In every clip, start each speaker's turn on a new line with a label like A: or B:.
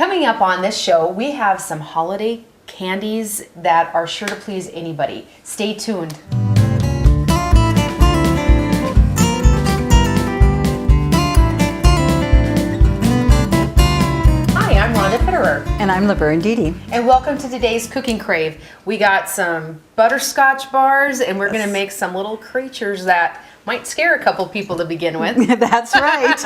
A: Coming up on this show, we have some holiday candies that are sure to please anybody. Stay tuned. Hi, I'm Rhonda Fitterer.
B: And I'm Laverne.
A: And welcome to today's Cooking Crave. We got some butterscotch bars, and we're going to make some little creatures that might scare a couple people to begin with.
B: That's right.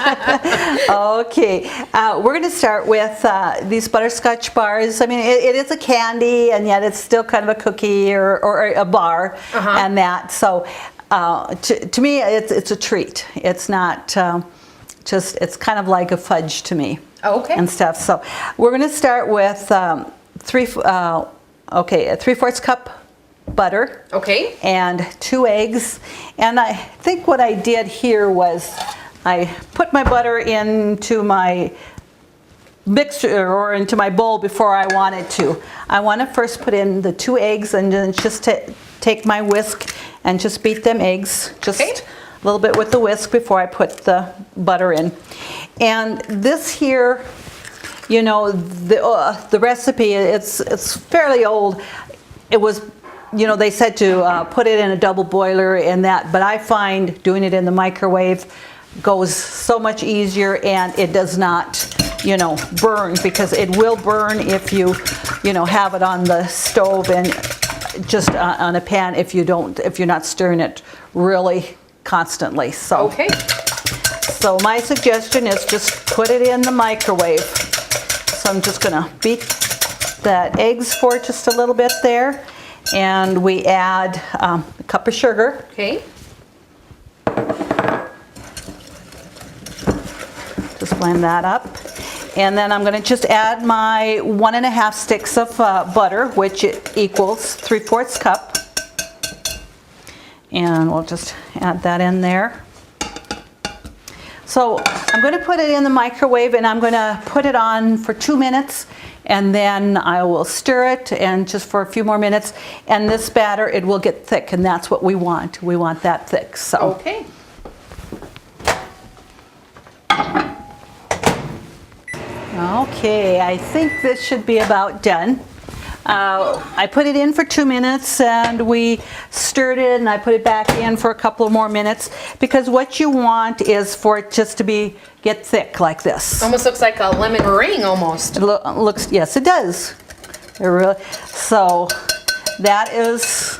B: Okay, we're going to start with these butterscotch bars. I mean, it is a candy, and yet it's still kind of a cookie or a bar, and that. So, to me, it's a treat. It's not it's kind of like a fudge to me.
A: Okay.
B: And stuff. So, we're going to start with a 3/4 cup butter.
A: Okay.
B: And 2 eggs. And I think what I did here was I put my butter into my mixture or into my bowl before I wanted to. I want to first put in the 2 eggs and then just take my whisk and just beat them eggs just a little bit with the whisk before I put the butter in. And this here, you know, the recipe, it's fairly old. It was, you know, they said to put it in a double boiler and that, but I find doing it in the microwave goes so much easier, and it does not, you know, burn, because it will burn if you know, have it on the stove and just on a pan if you're not stirring it really constantly. So, so my suggestion is just put it in the microwave. So I'm just gonna beat that eggs for just a little bit there. And we add a cup of sugar.
A: Okay.
B: Just blend that up. And then I'm going to just add my 1.5 sticks of butter, which equals 3/4 cup. And we'll just add that in there. So I'm going to put it in the microwave, and I'm going to put it on for 2 minutes. And then I will stir it, and just for a few more minutes, and this batter, it will get thick, and that's what we want. We want that thick. So
A: okay.
B: Okay, I think this should be about done. I put it in for 2 minutes, and we stirred it, and I put it back in for a couple of more minutes, because what you want is for it just to get thick like this.
A: Almost looks like a lemon meringue almost.
B: It looks, yes, it does. It really, so that is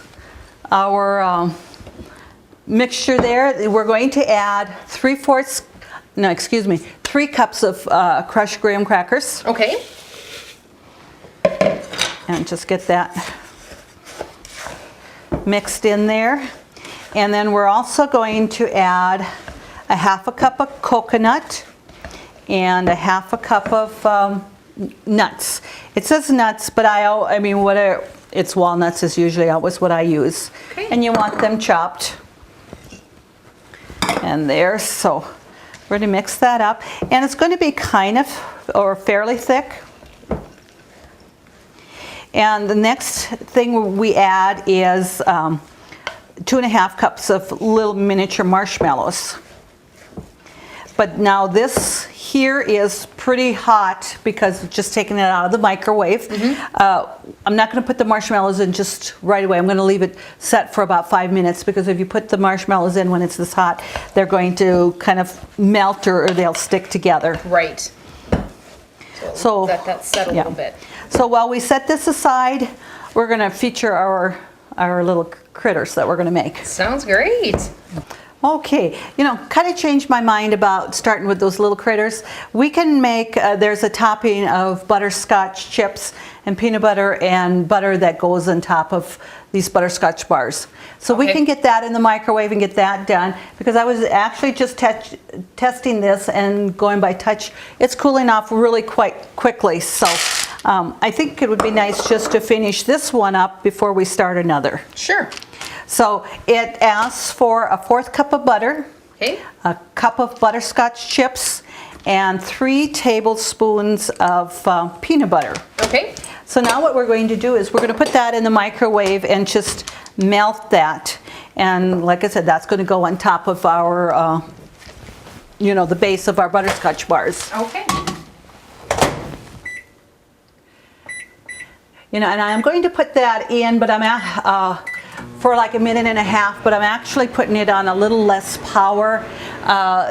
B: our mixture there. We're going to add 3 cups of crushed graham crackers.
A: Okay.
B: And just get that mixed in there. And then we're also going to add a 1/2 cup of coconut and a 1/2 cup of nuts. It says nuts, but I mean, it's walnuts is usually always what I use.
A: Okay.
B: And you want them chopped. And there, so we're going to mix that up. And it's going to be kind of, or fairly thick. And the next thing we add is 2.5 cups of little miniature marshmallows. But now this here is pretty hot because just taking it out of the microwave. I'm not going to put the marshmallows in just right away. I'm going to leave it set for about 5 minutes, because if you put the marshmallows in when it's this hot, they're going to kind of melt, or they'll stick together.
A: Right. So let that set a little bit.
B: So while we set this aside, we're going to feature our little critters that we're going to make.
A: Sounds great.
B: Okay, you know, kind of changed my mind about starting with those little critters. We can make, there's a topping of butterscotch chips and peanut butter and butter that goes on top of these butterscotch bars. So we can get that in the microwave and get that done, because I was actually just testing this and going by touch. It's cooling off really quite quickly, so I think it would be nice just to finish this one up before we start another.
A: Sure.
B: So it asks for a 1/4 cup of butter, a cup of butterscotch chips, and 3 tablespoons of peanut butter.
A: Okay.
B: So now what we're going to do is we're going to put that in the microwave and just melt that. And like I said, that's going to go on top of our, the base of our butterscotch bars.
A: Okay.
B: You know, and I'm going to put that in, but I'm at, for like a minute and a half, but I'm actually putting it on a little less power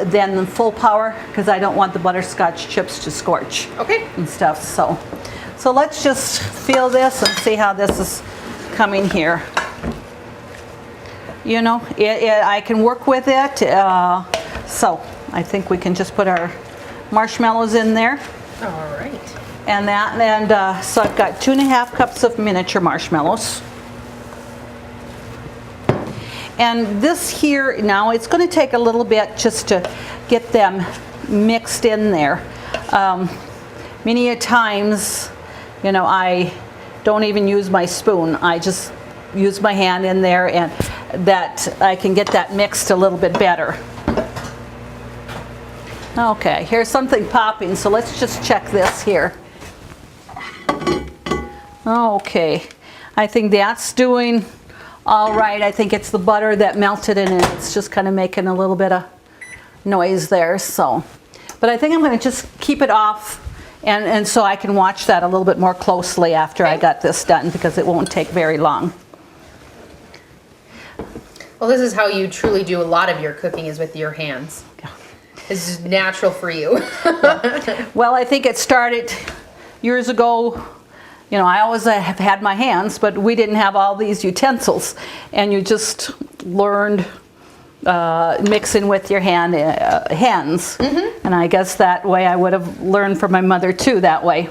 B: than the full power because I don't want the butterscotch chips to scorch.
A: Okay.
B: And stuff. So let's just feel this and see how this is coming here. You know, I can work with it. So I think we can just put our marshmallows in there.
A: All right.
B: And so I've got 2.5 cups of miniature marshmallows. And this here, now it's going to take a little bit just to get them mixed in there. Many a times, you know, I don't even use my spoon. I just use my hand in there, and that I can get that mixed a little bit better. Okay, here's something popping, so let's just check this here. Okay, I think that's doing all right. I think it's the butter that melted in it. It's just kind of making a little bit of noise there. So, but I think I'm going to just keep it off, and so I can watch that a little bit more closely after I got this done, because it won't take very long.
A: Well, this is how you truly do a lot of your cooking, is with your hands. This is natural for you.
B: Well, I think it started years ago. You know, I always have had my hands, but we didn't have all these utensils, and you just learned mixing with your hands. Mm-hmm. And I guess that way I would have learned from my mother too, that way.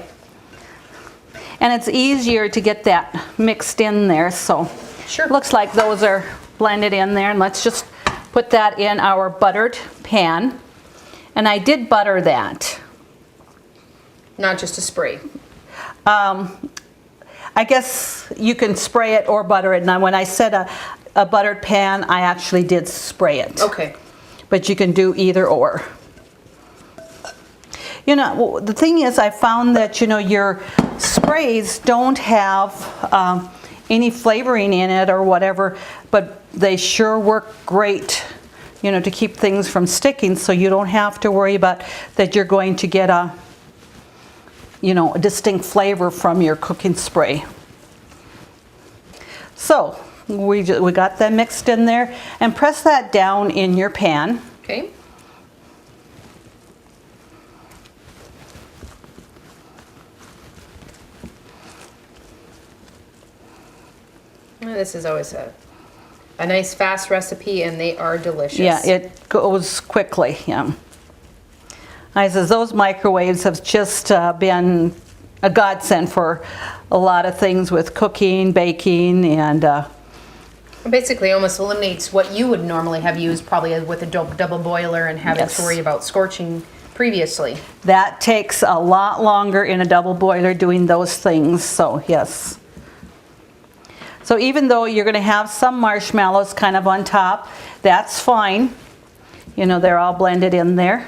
B: And it's easier to get that mixed in there, so
A: Sure.
B: Looks like those are blended in there, and let's just put that in our buttered pan. And I did butter that.
A: Not just a spray.
B: I guess you can spray it or butter it. Now, when I said a buttered pan, I actually did spray it.
A: Okay.
B: But you can do either or. You know, the thing is, I found that, you know, your sprays don't have any flavoring in it or whatever, but they sure work great, you know, to keep things from sticking, so you don't have to worry about that you're going to get a, you know, a distinct flavor from your cooking spray. So we got that mixed in there, and press that down in your pan.
A: Okay. This is always a nice fast recipe, and they are delicious.
B: Yeah, it goes quickly. Yeah. I says those microwaves have just been a godsend for a lot of things with cooking, baking, and
A: basically almost eliminates what you would normally have used probably with a double boiler and having
B: Yes.
A: to worry about scorching previously.
B: that takes a lot longer in a double boiler doing those things. So yes. So even though you're going to have some marshmallows kind of on top, that's fine. You know, they're all blended in there.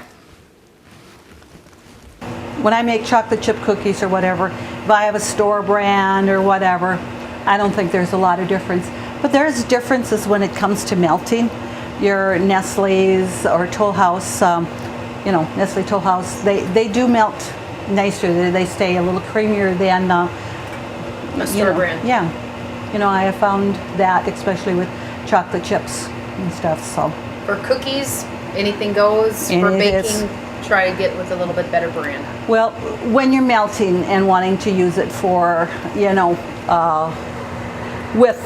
B: When I make chocolate chip cookies or whatever, if I have a store brand or whatever, I don't think there's a lot of difference. But there's differences when it comes to melting. Your Nestle's or Toll House, you know, Nestle Toll House, they do melt nicer. They stay a little creamier than
A: A store brand.
B: Yeah. You know, I have found that especially with chocolate chips and stuff. So
A: For cookies, anything goes. For
B: It
A: baking,
B: is.
A: try to get with a little bit better brand.
B: well, when you're melting and wanting to use it for, you know, with,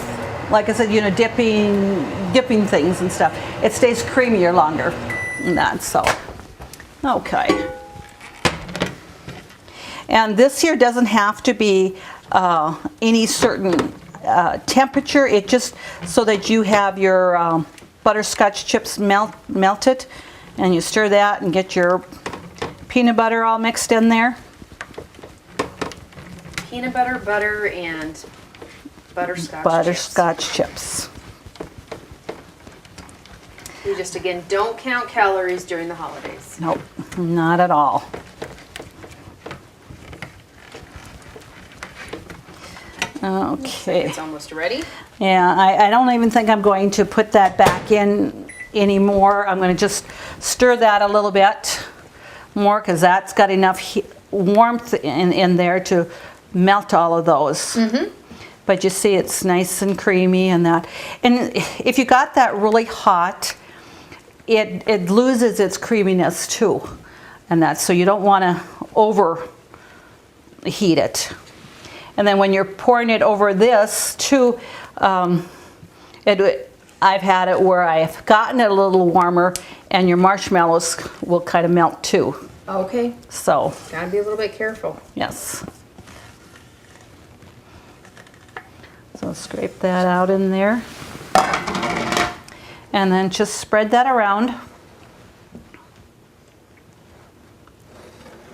B: like I said, you know, dipping things and stuff, it stays creamier longer than that. So, okay. And this here doesn't have to be any certain temperature. It just so that you have your butterscotch chips melted, and you stir that and get your peanut butter all mixed in there.
A: Peanut butter, butter, and butterscotch.
B: Butterscotch chips.
A: You just, again, don't count calories during the holidays.
B: Nope, not at all. Okay.
A: It's almost ready.
B: Yeah, I don't even think I'm going to put that back in anymore. I'm going to just stir that a little bit more because that's got enough warmth in there to melt all of those. But you see it's nice and creamy and that. And if you got that really hot, it loses its creaminess too. And that's, so you don't want to overheat it. And then when you're pouring it over this too, I've had it where I've gotten it a little warmer and your marshmallows will kind of melt too.
A: Okay.
B: So.
A: Gotta be a little bit careful.
B: Yes. So scrape that out in there. And then just spread that around.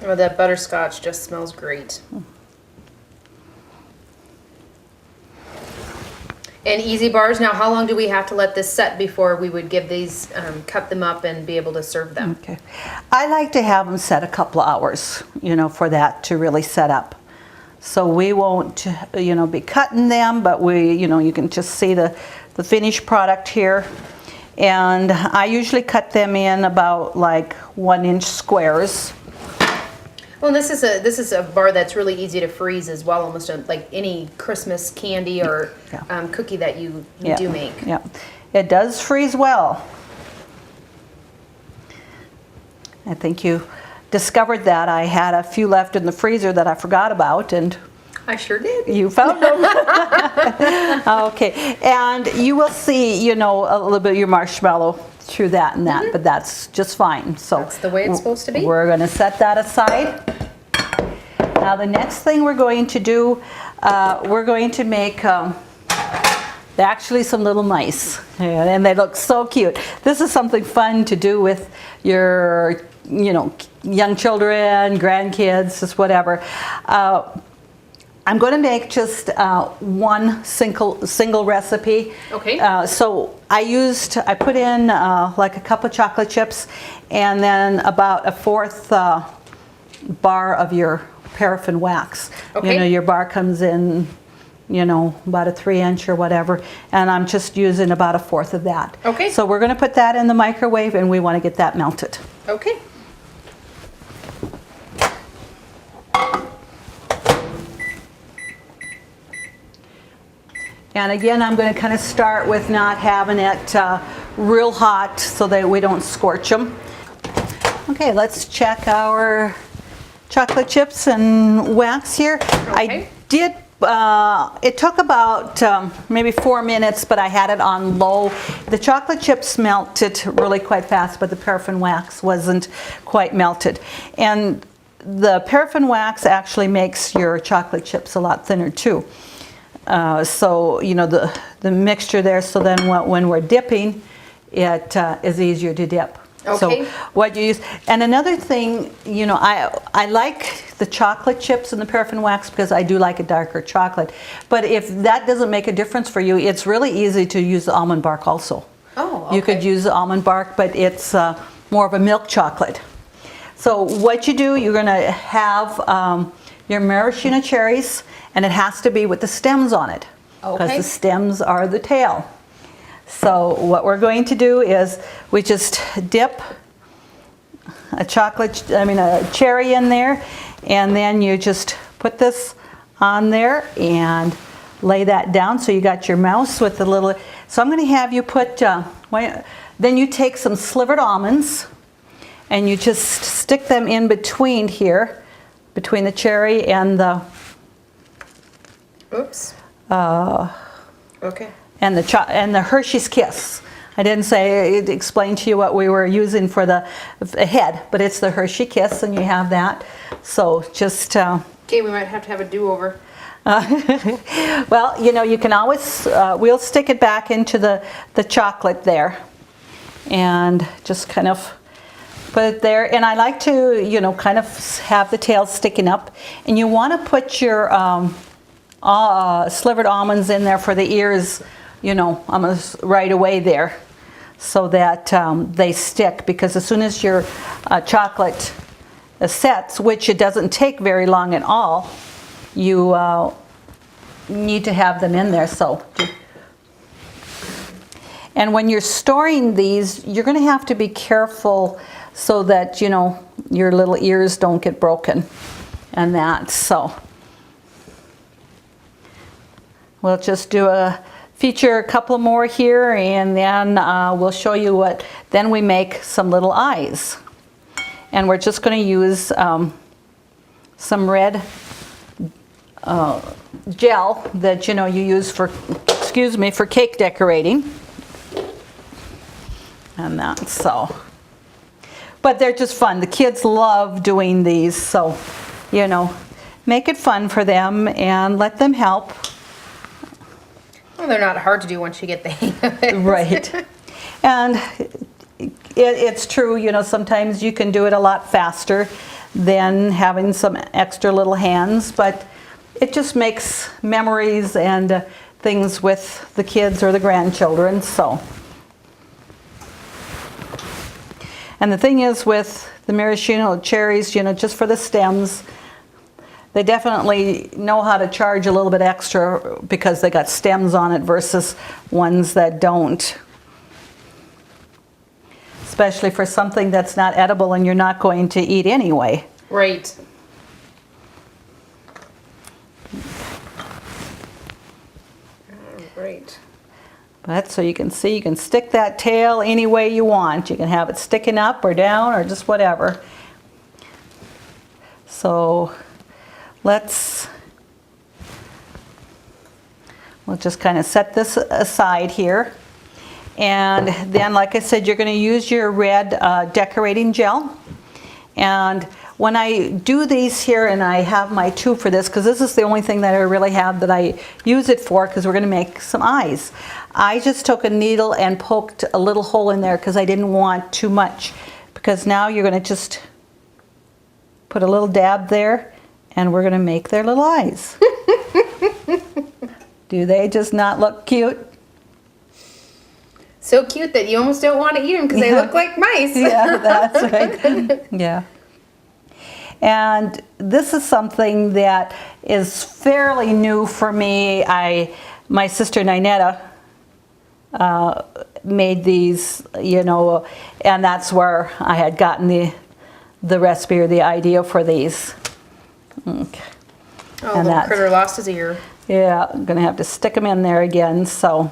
A: Oh, that butterscotch just smells great. And easy bars, now how long do we have to let this set before we would give these, cut them up and be able to serve them?
B: Okay. I like to have them set a couple of hours, you know, for that to really set up. So we won't, you know, be cutting them, but we, you know, you can just see the finished product here. And I usually cut them in about like 1-inch squares.
A: Well, and this is a bar that's really easy to freeze as well, almost like any Christmas candy or cookie that you do make.
B: Yeah, it does freeze well. I think you discovered that. I had a few left in the freezer that I forgot about, and
A: I sure did.
B: you found them. Okay, and you will see, you know, a little bit of your marshmallow through that and that, but that's just fine. So
A: that's the way it's supposed to be.
B: We're going to set that aside. Now the next thing we're going to do, we're going to make actually some little mice, and they look so cute. This is something fun to do with your, you know, young children, grandkids, just whatever. I'm going to make just one single recipe.
A: Okay.
B: So I put in like a cup of chocolate chips, and then about a 1/4 bar of your paraffin wax.
A: Okay.
B: You know, your bar comes in, you know, about a 3-inch or whatever, and I'm just using about a 1/4 of that.
A: Okay.
B: So we're going to put that in the microwave, and we want to get that melted.
A: Okay.
B: And again, I'm going to kind of start with not having it real hot so that we don't scorch them. Okay, let's check our chocolate chips and wax here.
A: Okay.
B: I did, it took about maybe 4 minutes, but I had it on low. The chocolate chips melted really quite fast, but the paraffin wax wasn't quite melted. And the paraffin wax actually makes your chocolate chips a lot thinner too. So, you know, the mixture there, so then when we're dipping, it is easier to dip.
A: Okay.
B: So what you use, and another thing, you know, I like the chocolate chips and the paraffin wax because I do like a darker chocolate. But if that doesn't make a difference for you, it's really easy to use the almond bark also.
A: Oh, okay.
B: You could use the almond bark, but it's more of a milk chocolate. So what you do, you're going to have your maraschino cherries, and it has to be with the stems on it, because
A: Okay.
B: the stems are the tail. So what we're going to do is we just dip a cherry in there, and then you just put this on there and lay that down. So you got your mouse with the little, so I'm going to have you put, then you take some slivered almonds and you just stick them in between here, between the cherry and the
A: Oops. Okay.
B: and the Hershey's Kiss. I didn't explain to you what we were using for the head, but it's the Hershey Kiss, and you have that. So just
A: Okay, we might have to have a do-over.
B: well, you know, you can always we'll stick it back into the chocolate there, and just kind of put it there. And I like to, you know, kind of have the tail sticking up, and you want to put your slivered almonds in there for the ears, you know, almost right away there, so that they stick, because as soon as your chocolate sets, which it doesn't take very long at all, you need to have them in there. So, and when you're storing these, you're going to have to be careful so that, you know, your little ears don't get broken and that. So we'll just feature a couple more here, and then we'll show you what, then we make some little eyes. And we're just going to use some red gel that you use for, for cake decorating. And that's so. But they're just fun. The kids love doing these, so, make it fun for them and let them help.
A: Well, they're not hard to do once you get the hang of it.
B: Right. And it's true, sometimes you can do it a lot faster than having some extra little hands, but it just makes memories and things with the kids or the grandchildren, so. And the thing is with the maraschino cherries, just for the stems, they definitely know how to charge a little bit extra because they got stems on it versus ones that don't. Especially for something that's not edible and you're not going to eat anyway.
A: Right. Great.
B: But so you can see, you can stick that tail any way you want. You can have it sticking up or down or just whatever. So we'll just kind of set this aside here. And then, like I said, you're going to use your red decorating gel. And when I do these here, and I have my tube for this, because this is the only thing that I really have that I use it for, because we're going to make some eyes. I just took a needle and poked a little hole in there because I didn't want too much. Because now you're going to just put a little dab there, and we're going to make their little eyes. Do they just not look cute?
A: So cute that you almost don't want to eat them because they look like mice.
B: Yeah, that's right. Yeah. And this is something that is fairly new for me. My sister Ninetta made these, and that's where I had gotten the recipe or the idea for these. Okay.
A: Oh, and little critter lost his ear.
B: Yeah, I'm gonna have to stick them in there again. So.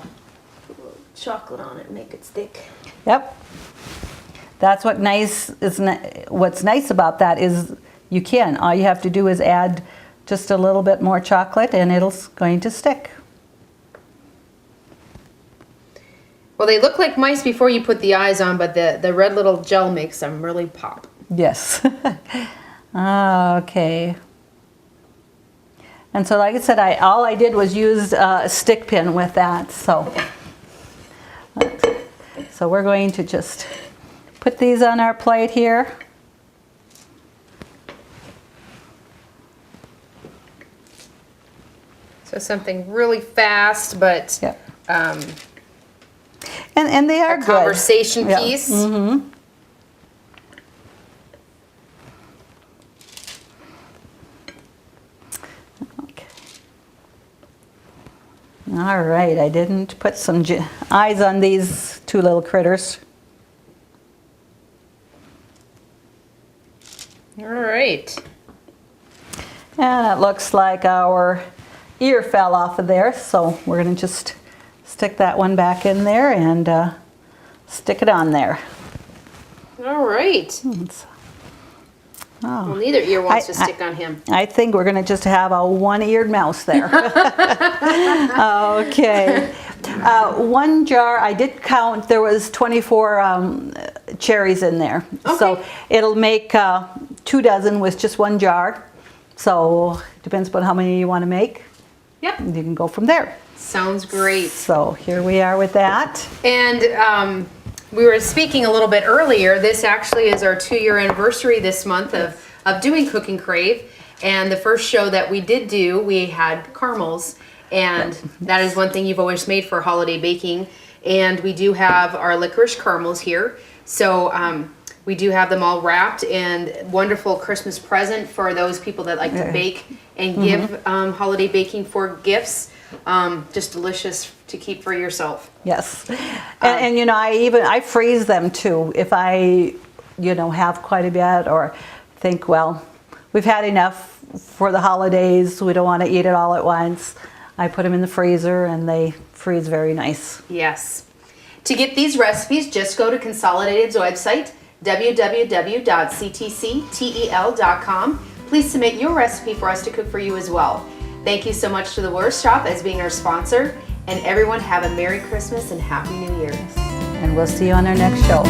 A: Chocolate on it, make it stick.
B: Yep. That's what's nice about that is you can. All you have to do is add just a little bit more chocolate and it's going to stick.
A: Well, they look like mice before you put the eyes on, but the red little gel makes them really pop.
B: Yes. Okay. And so like I said, all I did was use a stick pin with that. So we're going to just put these on our plate here.
A: So something really fast, but
B: yep. And they are
A: a conversation
B: good.
A: piece.
B: Yeah. Mm-hmm. Okay. All right, I didn't put some eyes on these two little critters.
A: All right.
B: And it looks like our ear fell off of there, so we're going to just stick that one back in there and stick it on there.
A: All right. Well, neither ear wants to stick on him.
B: I think we're going to just have a one-eared mouse there. Okay. One jar, I did count, there was 24 cherries in there. Okay. So it'll make 2 dozen with just one jar. So it depends upon how many you want to make.
A: Yep.
B: You can go from there.
A: Sounds great.
B: So here we are with that.
A: And we were speaking a little bit earlier. This actually is our 2-year anniversary this month of doing Cooking Crave. And the first show that we did do, we had caramels. And that is one thing you've always made for holiday baking. And we do have our licorice caramels here. So we do have them all wrapped, and wonderful Christmas present for those people that like to bake and give holiday baking for gifts. Just delicious to keep for yourself.
B: Yes. And you know, I freeze them too. If I, have quite a bit or think, well, we've had enough for the holidays, we don't want to eat it all at once. I put them in the freezer and they freeze very nice.
A: Yes. To get these recipes, just go to Consolidated's website, www.ctctel.com. Please submit your recipe for us to cook for you as well. Thank you so much to the Worst Shop as being our sponsor, and everyone have a Merry Christmas and Happy New Year.
B: And we'll see you on our next show.